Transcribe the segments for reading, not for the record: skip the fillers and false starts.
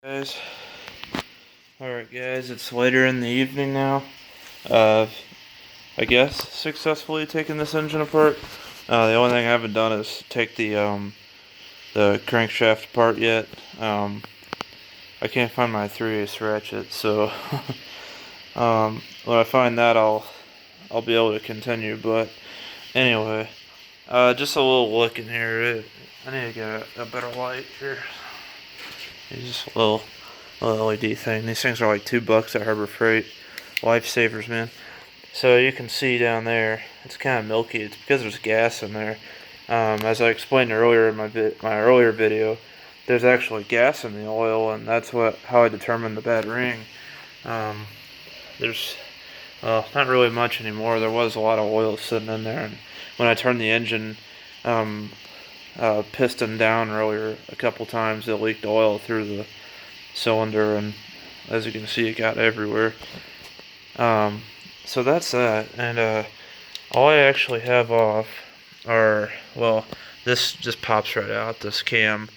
Guys, alright guys, it's later in the evening now. I guess successfully taken this engine apart. The only thing I haven't done is take the crankshaft apart yet. I can't find my 3/8 ratchet, so when I find that I'll be able to continue. But anyway, just a little look in here. I need to get a better light here. It's just a little LED thing. These things are like $2 at Harbor Freight. Lifesavers, man. So you can see down there, it's kind of milky. It's because there's gas in there. As I explained earlier in my earlier video, there's actually gas in the oil, and that's how I determined the bad ring. There's not really much anymore. There was a lot of oil sitting in there, and when I turned the engine piston down earlier a couple times, it leaked oil through the cylinder, and as you can see, it got everywhere. So that's that, and all I actually have off are, well, this just pops right out, this cam,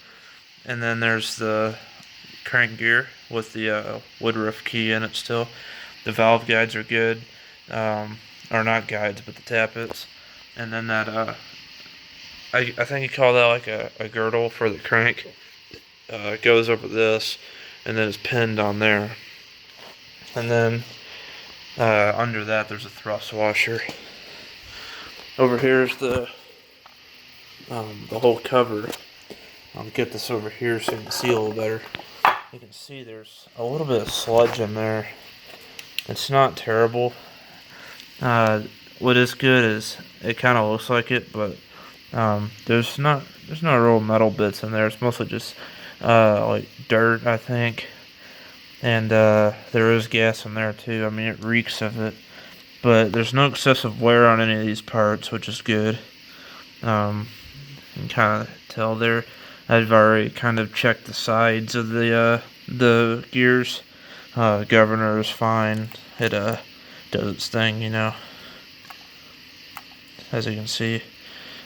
and then there's the crank gear with the Woodruff key in it still. The valve guides are good, or not guides, but the tappets, and then that I think you call that like a girdle for the crank. It goes over this, and then it's pinned on there. And then under that there's a thrust washer. Over here is the whole cover. I'll get this over here so you can see a little better. You can see there's a little bit of sludge in there. It's not terrible. What is good is it kind of looks like it, but there's not real metal bits in there. It's mostly just like dirt, I think. And there is gas in there too. I mean, it reeks of it. But there's no excessive wear on any of these parts, which is good. You can kind of tell there. I've already kind of checked the sides of the gears. Governor is fine. It does its thing, you know. As you can see.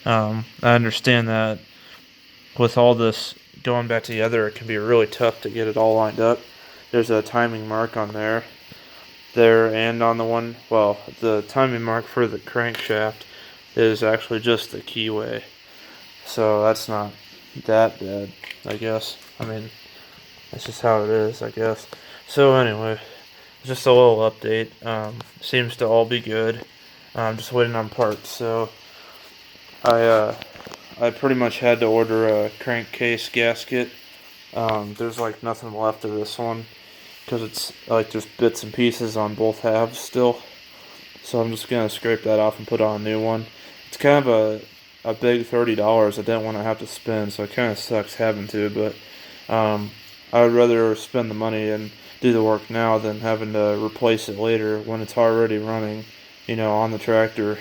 I understand that with all this going back together, it can be really tough to get it all lined up. There's a timing mark on there, and on the one, well, the timing mark for the crankshaft is actually just the keyway. So that's not that bad, I guess. I mean, that's just how it is, I guess. So anyway, just a little update. Seems to all be good. I'm just waiting on parts. So I pretty much had to order a crankcase gasket. There's like nothing left of this one because it's like there's bits and pieces on both halves still. So I'm just gonna scrape that off and put on a new one. It's kind of a big $30 I didn't want to have to spend, so it kind of sucks having to, but I would rather spend the money and do the work now than having to replace it later when it's already running, you know, on the tractor,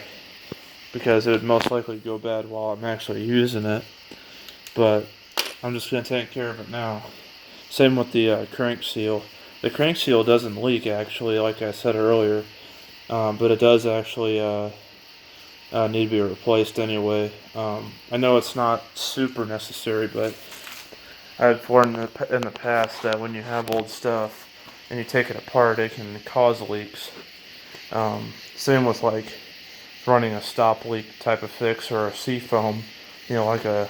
because it would most likely go bad while I'm actually using it. But I'm just going to take care of it now. Same with the crank seal. The crank seal doesn't leak, actually, like I said earlier, but it does actually need to be replaced anyway. I know it's not super necessary, but I've learned in the past that when you have old stuff and you take it apart, it can cause leaks. Same with like running a stop leak type of fix or a seafoam, you know, like a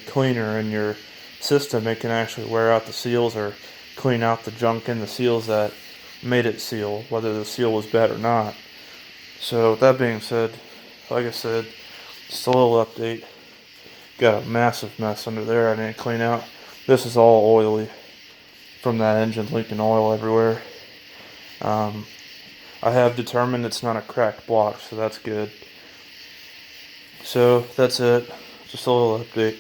cleaner in your system. It can actually wear out the seals or clean out the junk in the seals that made it seal, whether the seal was bad or not. So that being said, like I said, just a little update. Got a massive mess under there I didn't clean out. This is all oily from that engine leaking oil everywhere. I have determined it's not a cracked block, so that's good. So that's it. Just a little update.